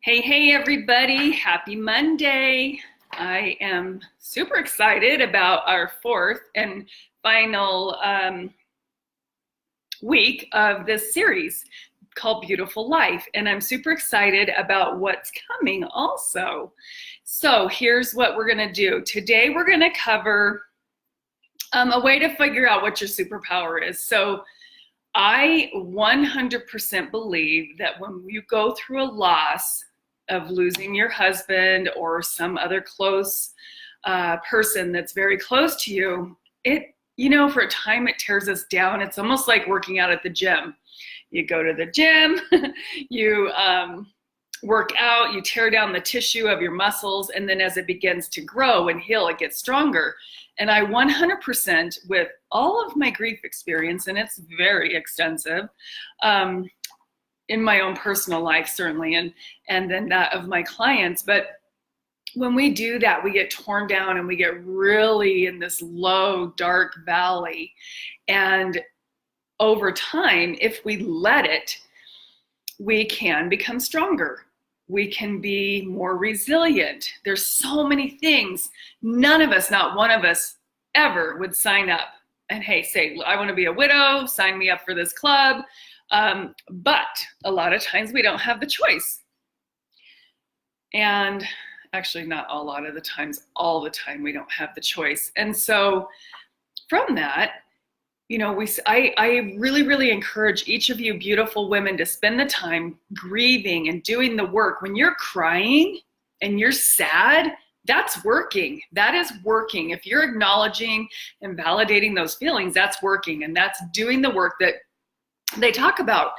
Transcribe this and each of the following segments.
Hey, everybody. Happy Monday. I am super excited about our fourth and final week of this series called Beautiful Life. And I'm super excited about what's coming also. So here's what we're going to do. Today, we're going to cover a way to figure out what your superpower is. So I 100% believe that when you go through a loss of losing your husband or some other close person that's very close to you, for a time it tears us down. It's almost like working out at the gym. You go to the gym, you work out, you tear down the tissue of your muscles, and then as it begins to grow and heal, it gets stronger. And I 100%, with all of my grief experience, and it's very extensive, in my own personal life, certainly, and then that of my clients. But when we do that, we get torn down and we get really in this low, dark valley. And over time, if we let it, we can become stronger. We can be more resilient. There's so many things. None of us, not one of us, ever would sign up and say, I want to be a widow, sign me up for this club. But a lot of times we don't have the choice. And actually not a lot of the times, all the time we don't have the choice. And so from that, I really encourage each of you beautiful women to spend the time grieving and doing the work. When you're crying and you're sad, that's working. That is working. If you're acknowledging and validating those feelings, that's working. And that's doing the work that they talk about.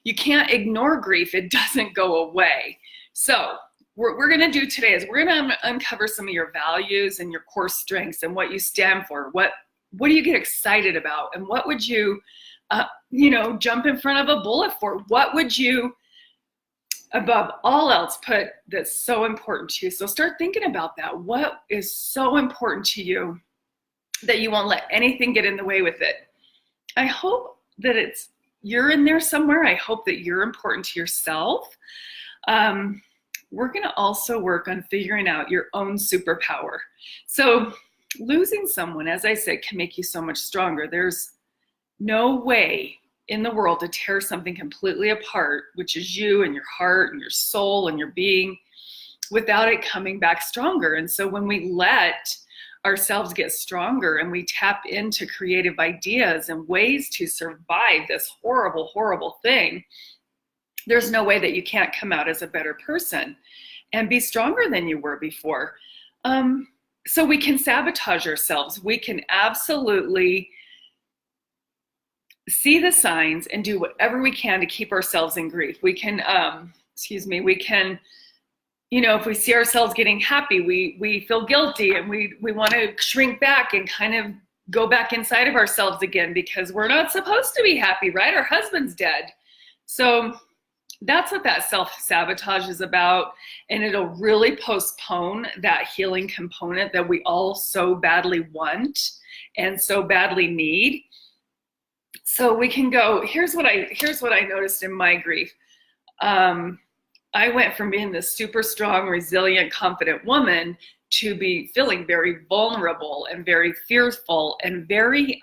You can't ignore grief. It doesn't go away. So what we're going to do today is we're going to uncover some of your values and your core strengths and what you stand for. What do you get excited about? And what would you, jump in front of a bullet for? What would you, above all else, put that's so important to you? So start thinking about that. What is so important to you that you won't let anything get in the way with it? I hope that you're in there somewhere. I hope that you're important to yourself. We're going to also work on figuring out your own superpower. So losing someone, as I said, can make you so much stronger. There's no way in the world to tear something completely apart, which is you and your heart and your soul and your being, without it coming back stronger. And so when we let ourselves get stronger and we tap into creative ideas and ways to survive this horrible, horrible thing, there's no way that you can't come out as a better person and be stronger than you were before. So we can sabotage ourselves. We can absolutely see the signs and do whatever we can to keep ourselves in grief. We can, if we see ourselves getting happy, we feel guilty and we want to shrink back and kind of go back inside of ourselves again because we're not supposed to be happy, right? Our husband's dead. So that's what that self-sabotage is about. And it'll really postpone that healing component that we all so badly want and so badly need. So we can go, here's what I noticed in my grief. I went from being this super strong, resilient, confident woman to be feeling very vulnerable and very fearful and very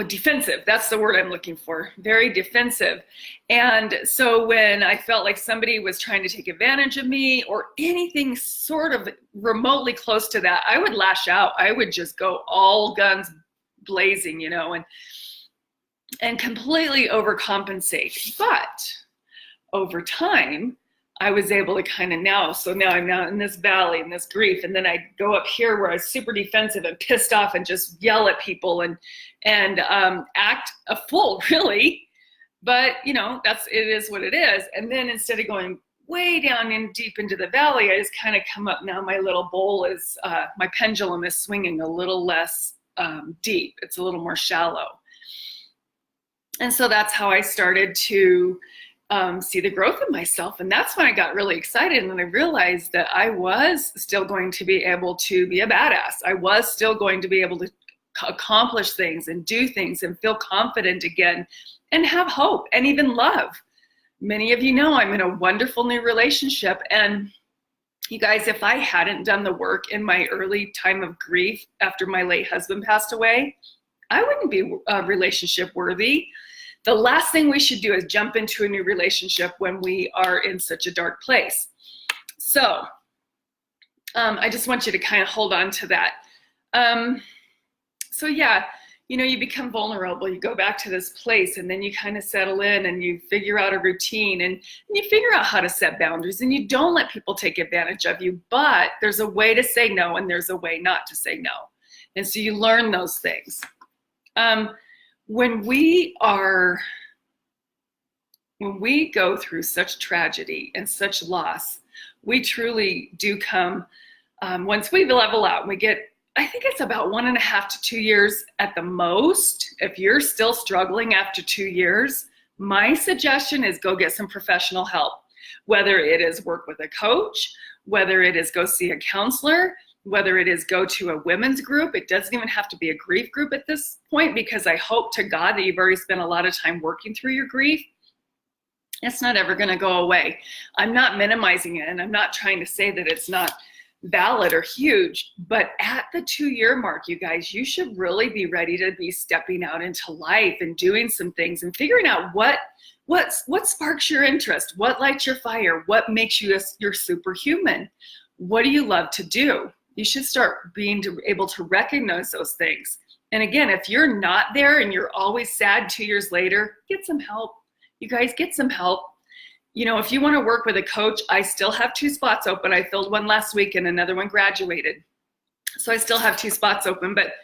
defensive. That's the word I'm looking for. Very defensive. And so when I felt like somebody was trying to take advantage of me or anything sort of remotely close to that, I would lash out. I would just go all guns blazing, and completely overcompensate. But over time, I was able to kind of now I'm now in this valley, in this grief, and then I go up here where I was super defensive and pissed off and just yell at people and act a fool, really. But it is what it is. And then instead of going way down in deep into the valley, I just kind of come up. Now my little bowl is my pendulum is swinging a little less deep. It's a little more shallow. And so that's how I started to see the growth of myself. And that's when I got really excited. And I realized that I was still going to be able to be a badass. I was still going to be able to accomplish things and do things and feel confident again and have hope and even love. many of you know I'm in a wonderful new relationship. And you guys, if I hadn't done the work in my early time of grief after my late husband passed away, I wouldn't be relationship worthy. The last thing we should do is jump into a new relationship when we are in such a dark place. So I just want you to kind of hold on to that. So yeah, you know, you become vulnerable, you go back to this place, and then you kind of settle in and you figure out a routine, and you figure out how to set boundaries, and you don't let people take advantage of you. But there's a way to say no, and there's a way not to say no. And so you learn those things. When we go through such tragedy and such loss, we truly do come, once we level out and we get, I think it's about 1.5 to 2 years at the most. If you're still struggling after 2 years, my suggestion is go get some professional help, whether it is work with a coach, whether it is go see a counselor, whether it is go to a women's group. It doesn't even have to be a grief group at this point, because I hope to God that you've already spent a lot of time working through your grief. It's not ever going to go away. I'm not minimizing it, and I'm not trying to say that it's not valid or huge, but at the 2-year mark, you guys, you should really be ready to be stepping out into life and doing some things and figuring out what sparks your interest, what lights your fire, what makes you you're superhuman. What do you love to do? You should start being able to recognize those things. And again, if you're not there and you're always sad 2 years later, get some help. You guys, get some help. You know, if you want to work with a coach, I still have 2 spots open. I filled one last week and another one graduated. So I still have 2 spots open, but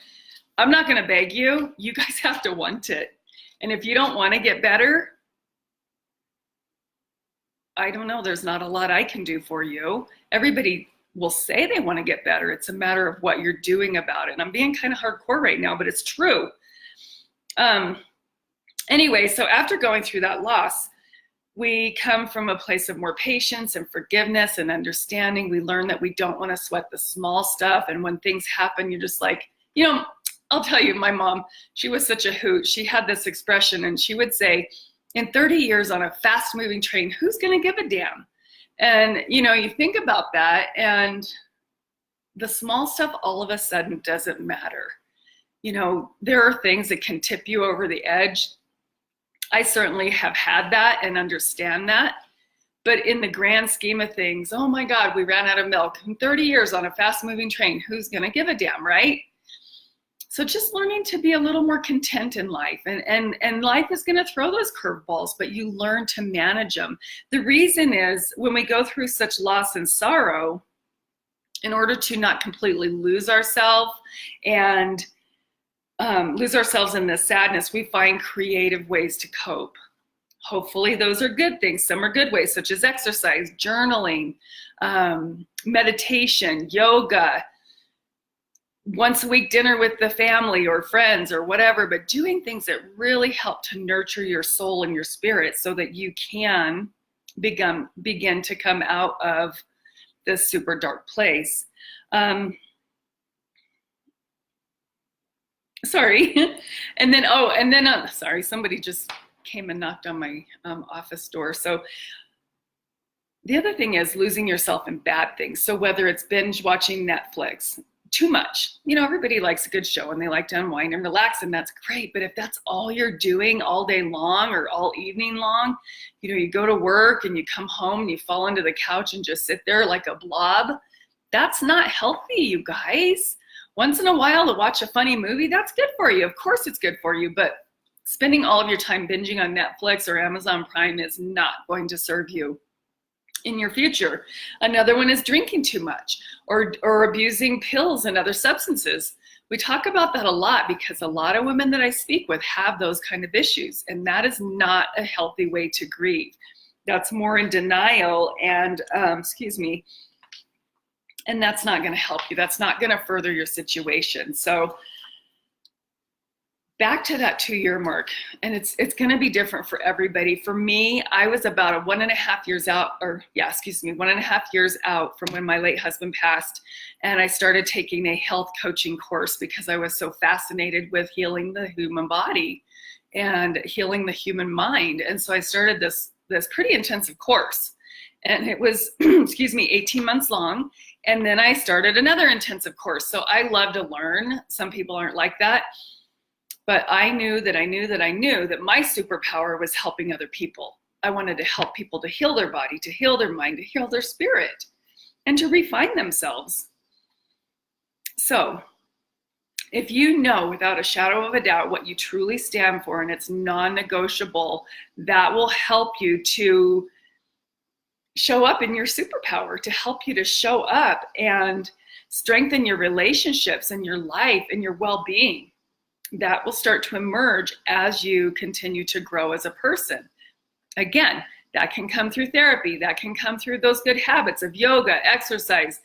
I'm not going to beg you. You guys have to want it. And if you don't want to get better, I don't know. There's not a lot I can do for you. Everybody will say they want to get better. It's a matter of what you're doing about it. And I'm being kind of hardcore right now, but it's true. Anyway, so after going through that loss, we come from a place of more patience and forgiveness and understanding. We learn that we don't want to sweat the small stuff. And when things happen, you're just like, you know, I'll tell you, my mom, she was such a hoot. She had this expression, and she would say, in 30 years on a fast moving train, who's going to give a damn? And, you know, you think about that, and the small stuff all of a sudden doesn't matter. You know, there are things that can tip you over the edge. I certainly have had that and understand that. But in the grand scheme of things, oh my God, we ran out of milk. In 30 years on a fast moving train, who's going to give a damn, right? So just learning to be a little more content in life. And life is going to throw those curveballs, but you learn to manage them. The reason is when we go through such loss and sorrow, in order to not completely lose ourselves and lose ourselves in this sadness, we find creative ways to cope. Hopefully those are good things. Some are good ways, such as exercise, journaling, meditation, yoga, once a week dinner with the family or friends or whatever, but doing things that really help to nurture your soul and your spirit so that you can begin to come out of this super dark place. Sorry. And then, sorry, somebody just came and knocked on my office door. So the other thing is losing yourself in bad things. So whether it's binge watching Netflix, too much. You know, everybody likes a good show and they like to unwind and relax, and that's great. But if that's all you're doing all day long or all evening long, you know, you go to work and you come home and you fall into the couch and just sit there like a blob, that's not healthy, you guys. Once in a while to watch a funny movie, that's good for you. Of course it's good for you, but spending all of your time binging on Netflix or Amazon Prime is not going to serve you in your future. Another one is drinking too much or abusing pills and other substances. We talk about that a lot because a lot of women that I speak with have those kind of issues, and that is not a healthy way to grieve. That's more in denial and, and that's not going to help you. That's not going to further your situation. So back to that 2-year mark, and it's going to be different for everybody. For me, I was about 1.5 years out, 1.5 years out from when my late husband passed, and I started taking a health coaching course because I was so fascinated with healing the human body and healing the human mind. And so I started this this pretty intensive course. And it was, excuse me, 18 months long. And then I started another intensive course. So I love to learn. Some people aren't like that. But I knew that my superpower was helping other people. I wanted to help people to heal their body, to heal their mind, to heal their spirit, and to refine themselves. So if you know without a shadow of a doubt what you truly stand for, and it's non-negotiable, that will help you to show up in your superpower, to help you to show up and strengthen your relationships and your life and your well-being. That will start to emerge as you continue to grow as a person. Again, that can come through therapy. That can come through those good habits of yoga, exercise,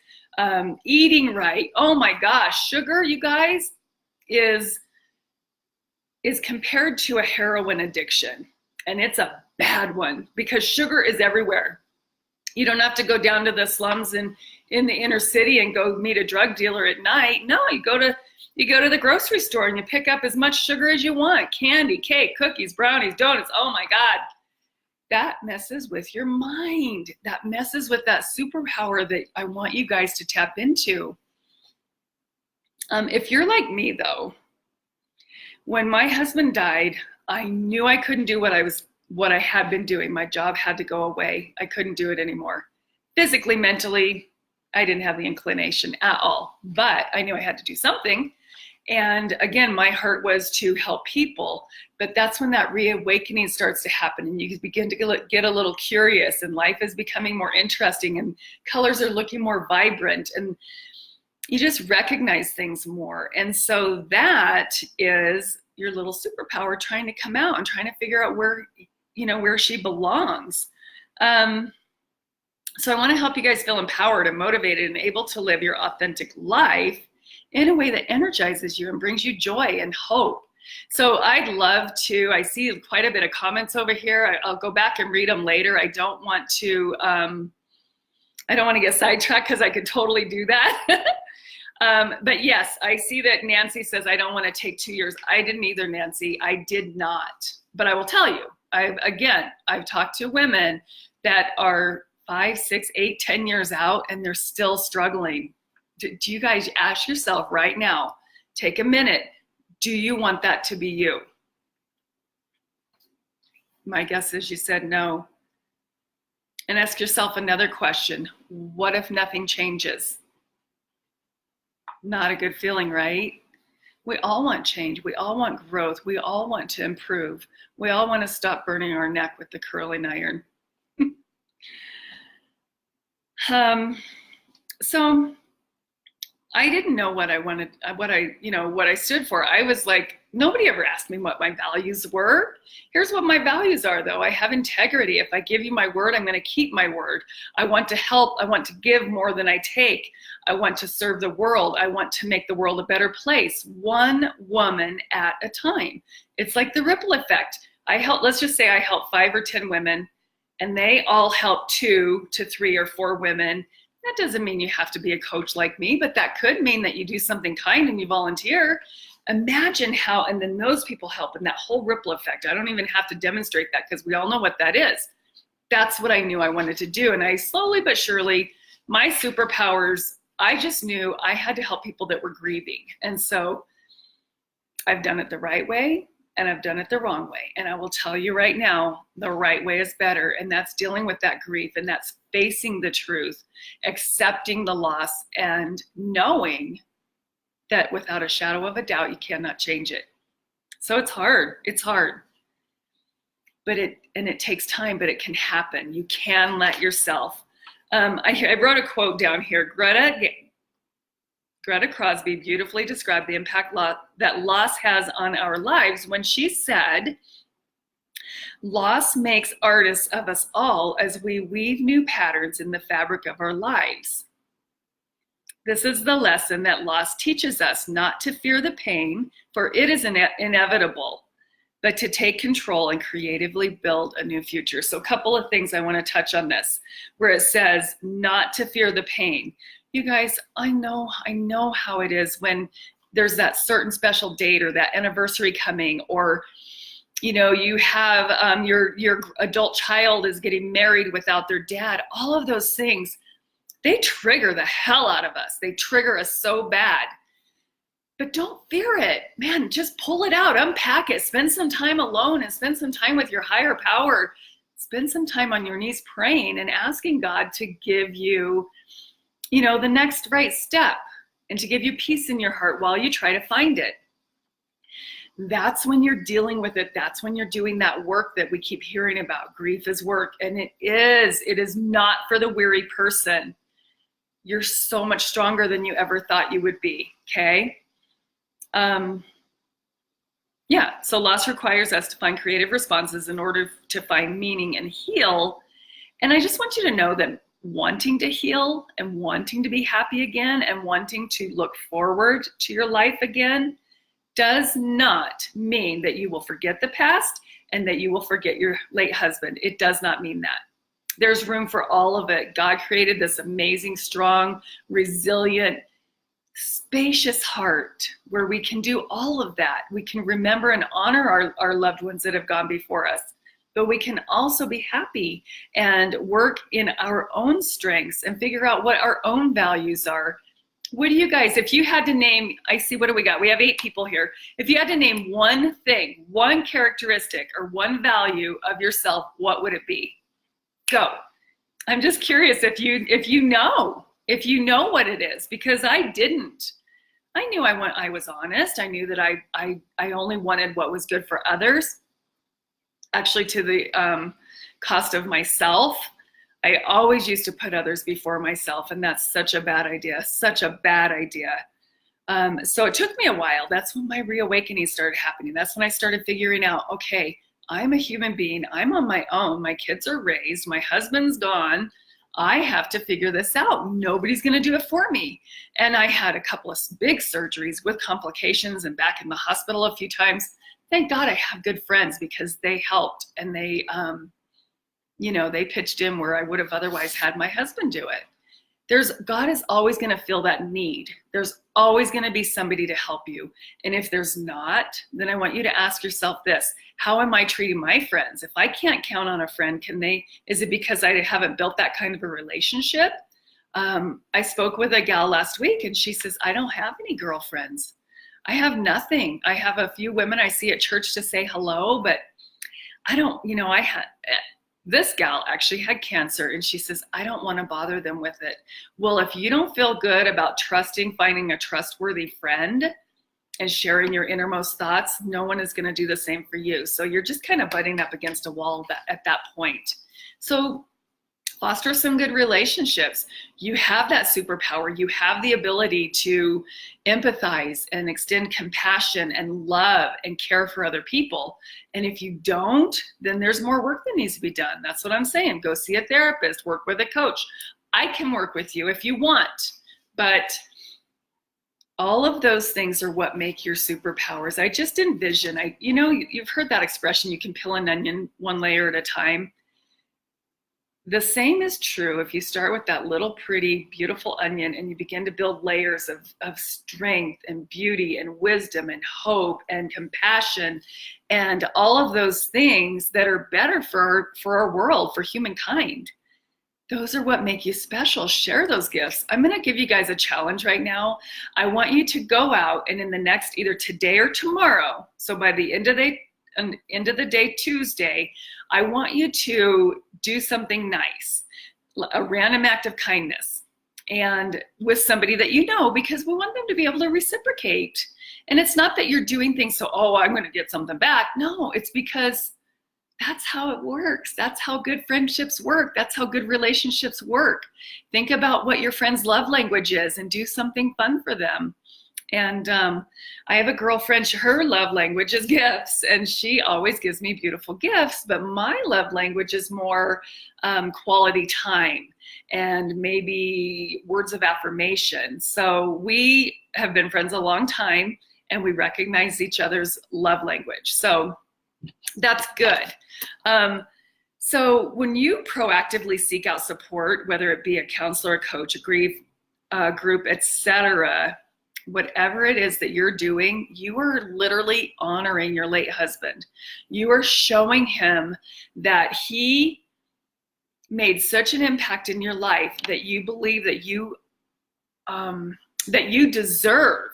eating right. Oh my gosh, sugar, you guys, is compared to a heroin addiction. And it's a bad one because sugar is everywhere. You don't have to go down to the slums in the inner city and go meet a drug dealer at night. No, you go to the grocery store and you pick up as much sugar as you want. Candy, cake, cookies, brownies, donuts. Oh my God. That messes with your mind. That messes with that superpower that I want you guys to tap into. If you're like me though, when my husband died, I knew I couldn't do what I had been doing. My job had to go away. I couldn't do it anymore. Physically, mentally, I didn't have the inclination at all, but I knew I had to do something. And again, my heart was to help people, but that's when that reawakening starts to happen and you begin to get a little curious and life is becoming more interesting and colors are looking more vibrant and you just recognize things more. And so that is your little superpower trying to come out and trying to figure out where she belongs. So I want to help you guys feel empowered and motivated and able to live your authentic life in a way that energizes you and brings you joy and hope. So I'd love to, I see quite a bit of comments over here. I'll go back and read them later. I don't want to get sidetracked because I could totally do that. But yes, I see that Nancy says, I don't want to take 2 years. I didn't either, Nancy. I did not. But I will tell you, I've talked to women that are 5, 6, 8, 10 years out and they're still struggling. Do you guys ask yourself right now, take a minute, do you want that to be you? My guess is you said no. And ask yourself another question. What if nothing changes? Not a good feeling, right? We all want change. We all want growth. We all want to improve. We all want to stop burning our neck with the curling iron. So I didn't know what I wanted, what I stood for. I was like, nobody ever asked me what my values were. Here's what my values are though. I have integrity. If I give you my word, I'm going to keep my word. I want to help. I want to give more than I take. I want to serve the world. I want to make the world a better place, one woman at a time. It's like the ripple effect. Let's just say I help 5 or 10 women and they all help 2 to 3 or 4 women. That doesn't mean you have to be a coach like me, but that could mean that you do something kind and you volunteer. Imagine how, and then those people help in that whole ripple effect. I don't even have to demonstrate that because we all know what that is. That's what I knew I wanted to do. And I slowly but surely, my superpowers, I just knew I had to help people that were grieving. And so I've done it the right way and I've done it the wrong way. And I will tell you right now, the right way is better. And that's dealing with that grief and that's facing the truth, accepting the loss and knowing that without a shadow of a doubt, you cannot change it. So it's hard. It's hard. But it takes time, but it can happen. You can let yourself. I wrote a quote down here. Greta Crosby beautifully described the impact that loss has on our lives when she said, "Loss makes artists of us all as we weave new patterns in the fabric of our lives. This is the lesson that loss teaches us, not to fear the pain, for it is inevitable, but to take control and creatively build a new future." So a couple of things I want to touch on this, where it says not to fear the pain. You guys, I know how it is when there's that certain special date or that anniversary coming, or You have your adult child is getting married without their dad. All of those things, they trigger the hell out of us. They trigger us so bad. But don't fear it, man. Just pull it out, unpack it, spend some time alone and spend some time with your higher power. Spend some time on your knees praying and asking God to give you, the next right step and to give you peace in your heart while you try to find it. That's when you're dealing with it. That's when you're doing that work that we keep hearing about. Grief is work, and it is not for the weary person. You're so much stronger than you ever thought you would be, okay? So loss requires us to find creative responses in order to find meaning and heal. And I just want you to know that wanting to heal and wanting to be happy again and wanting to look forward to your life again does not mean that you will forget the past and that you will forget your late husband. It does not mean that. There's room for all of it. God created this amazing, strong, resilient, spacious heart where we can do all of that. We can remember and honor our loved ones that have gone before us, but we can also be happy and work in our own strengths and figure out what our own values are. What do you guys, if you had to name, I see, what do we got? We have 8 people here. If you had to name one thing, one characteristic or one value of yourself, what would it be? Go. I'm just curious if you know what it is, because I didn't. I knew I was honest. I knew that I only wanted what was good for others, actually to the cost of myself. I always used to put others before myself, and that's such a bad idea, such a bad idea. So it took me a while. That's when my reawakening started happening. That's when I started figuring out, okay, I'm a human being. I'm on my own. My kids are raised. My husband's gone. I have to figure this out. Nobody's going to do it for me. And I had a couple of big surgeries with complications and back in the hospital a few times. Thank God I have good friends because they helped and they pitched in where I would have otherwise had my husband do it. God is always going to feel that need. There's always going to be somebody to help you. And if there's not, then I want you to ask yourself this: how am I treating my friends? If I can't count on a friend, is it because I haven't built that kind of a relationship? I spoke with a gal last week and she says, I don't have any girlfriends. I have nothing. I have a few women I see at church to say hello, but I don't, this gal actually had cancer and she says, I don't want to bother them with it. Well, if you don't feel good about finding a trustworthy friend and sharing your innermost thoughts, no one is going to do the same for you. So you're just kind of butting up against a wall at that point. So foster some good relationships. You have that superpower. You have the ability to empathize and extend compassion and love and care for other people. And if you don't, then there's more work that needs to be done. That's what I'm saying. Go see a therapist, work with a coach. I can work with you if you want, but all of those things are what make your superpowers. I just envision, you've heard that expression, you can peel an onion one layer at a time. The same is true if you start with that little pretty, beautiful onion and you begin to build layers of strength and beauty and wisdom and hope and compassion and all of those things that are better for our world, for humankind. Those are what make you special. Share those gifts. I'm going to give you guys a challenge right now. I want you to go out and in the next, either today or tomorrow, so by the end of the day, Tuesday, I want you to do something nice, a random act of kindness, and with somebody that you know, because we want them to be able to reciprocate. And it's not that you're doing things so, I'm going to get something back. No, it's because that's how it works. That's how good friendships work. That's how good relationships work. Think about what your friend's love language is and do something fun for them. And I have a girlfriend, her love language is gifts, and she always gives me beautiful gifts, but my love language is more quality time and maybe words of affirmation. So we have been friends a long time, and we recognize each other's love language. So that's good. So when you proactively seek out support, whether it be a counselor, a coach, a grief group, etc., whatever it is that you're doing, you are literally honoring your late husband. You are showing him that he made such an impact in your life that you believe that you deserve,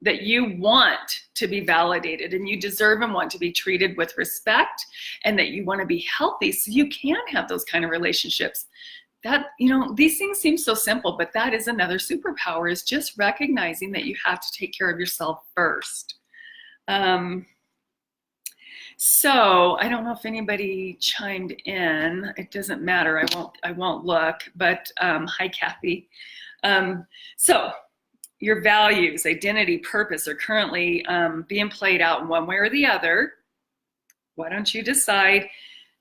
that you want to be validated, and you deserve and want to be treated with respect, and that you want to be healthy so you can have those kind of relationships. That, these things seem so simple, but that is another superpower, is just recognizing that you have to take care of yourself first. So I don't know if anybody chimed in. It doesn't matter. I won't look, but hi, Kathy. So your values, identity, purpose are currently being played out in one way or the other. Why don't you decide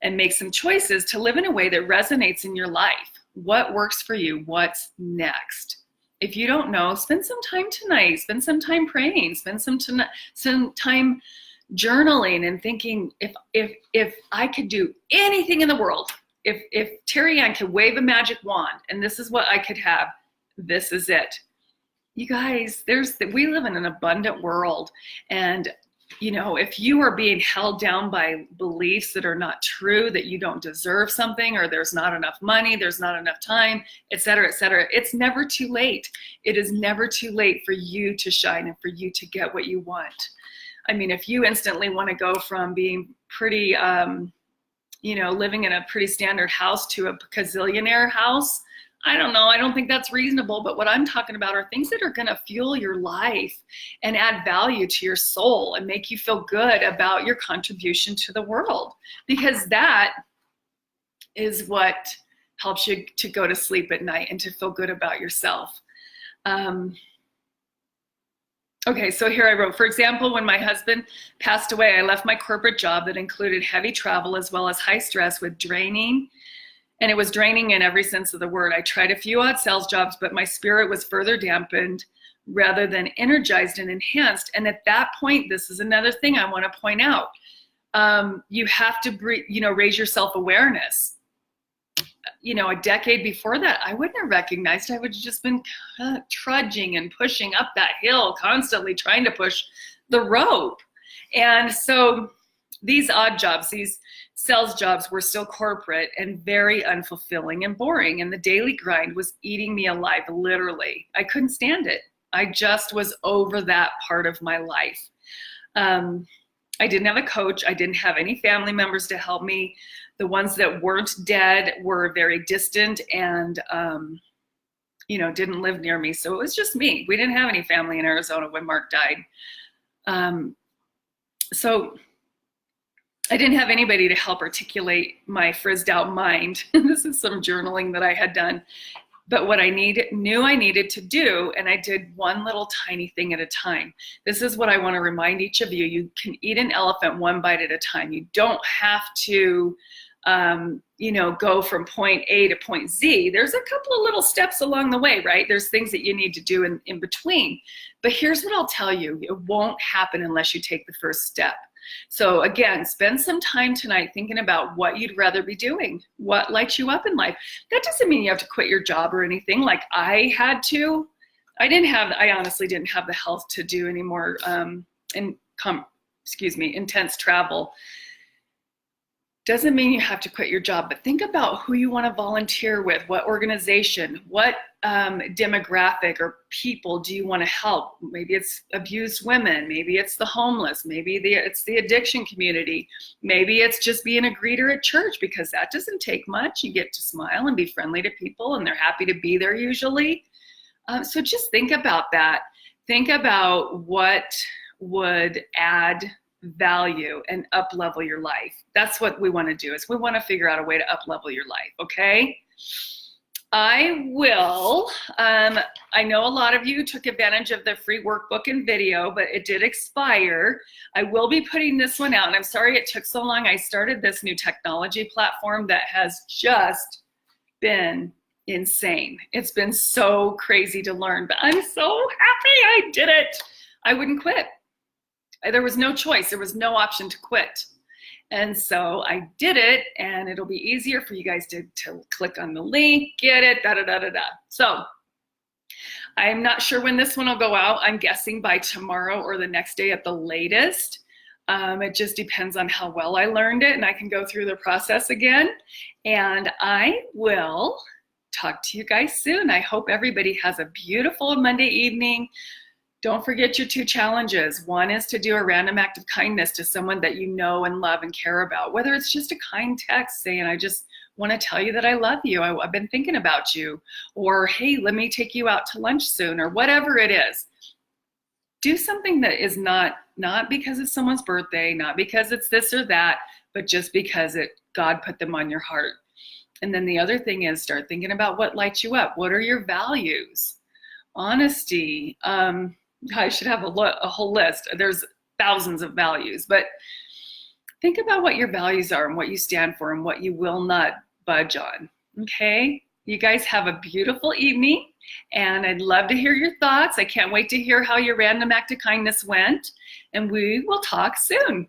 and make some choices to live in a way that resonates in your life? What works for you? What's next? If you don't know, spend some time tonight, spend some time praying, spend some time journaling and thinking, if I could do anything in the world, if Terry Ann could wave a magic wand and this is what I could have, this is it. You guys, we live in an abundant world, and if you are being held down by beliefs that are not true, that you don't deserve something, or there's not enough money, there's not enough time, et cetera, it's never too late. It is never too late for you to shine and for you to get what you want. I mean, if you instantly want to go from being pretty, living in a pretty standard house to a gazillionaire house, I don't know. I don't think that's reasonable. But what I'm talking about are things that are going to fuel your life and add value to your soul and make you feel good about your contribution to the world, because that is what helps you to go to sleep at night and to feel good about yourself. Okay, so here I wrote, for example, when my husband passed away, I left my corporate job that included heavy travel as well as high stress with draining. And it was draining in every sense of the word. I tried a few odd sales jobs, but my spirit was further dampened rather than energized and enhanced. And at that point, this is another thing I want to point out. You have to, raise your self-awareness. A decade before that, I wouldn't have recognized. I would have just been trudging and pushing up that hill, constantly trying to push the rope. And so these odd jobs, these sales jobs were still corporate and very unfulfilling and boring. And the daily grind was eating me alive, literally. I couldn't stand it. I just was over that part of my life. I didn't have a coach. I didn't have any family members to help me. The ones that weren't dead were very distant and, didn't live near me. So it was just me. We didn't have any family in Arizona when Mark died. So I didn't have anybody to help articulate my frizzed out mind. This is some journaling that I had done. But what I knew I needed to do, and I did one little tiny thing at a time. This is what I want to remind each of you. You can eat an elephant one bite at a time. You don't have to, go from point A to point Z. There's a couple of little steps along the way, right? There's things that you need to do in between. But here's what I'll tell you. It won't happen unless you take the first step. So again, spend some time tonight thinking about what you'd rather be doing, what lights you up in life. That doesn't mean you have to quit your job or anything like I had to. I honestly didn't have the health to do any more intense travel. Doesn't mean you have to quit your job, but think about who you want to volunteer with, what organization, what demographic or people do you want to help? Maybe it's abused women, maybe it's the homeless, maybe it's the addiction community, maybe it's just being a greeter at church, because that doesn't take much. You get to smile and be friendly to people and they're happy to be there usually. So just think about that. Think about what would add value and up level your life. That's what we want to do, is we want to figure out a way to up level your life. Okay. I will, I know a lot of you took advantage of the free workbook and video, but it did expire. I will be putting this one out, and I'm sorry it took so long. I started this new technology platform that has just been insane. It's been so crazy to learn, but I'm so happy I did it. I wouldn't quit. There was no choice. There was no option to quit. And so I did it, and it'll be easier for you guys to click on the link, get it, da-da-da-da-da. So I'm not sure when this one will go out. I'm guessing by tomorrow or the next day at the latest. It just depends on how well I learned it, and I can go through the process again. And I will talk to you guys soon. I hope everybody has a beautiful Monday evening. Don't forget your 2 challenges. One is to do a random act of kindness to someone that you know and love and care about, whether it's just a kind text saying, I just want to tell you that I love you. I've been thinking about you. Or, hey, let me take you out to lunch soon, or whatever it is. Do something that is not because it's someone's birthday, not because it's this or that, but just because God put them on your heart. And then the other thing is start thinking about what lights you up. What are your values? Honesty. I should have a whole list. There's thousands of values, but think about what your values are and what you stand for and what you will not budge on. Okay? You guys have a beautiful evening, and I'd love to hear your thoughts. I can't wait to hear how your random act of kindness went, and we will talk soon.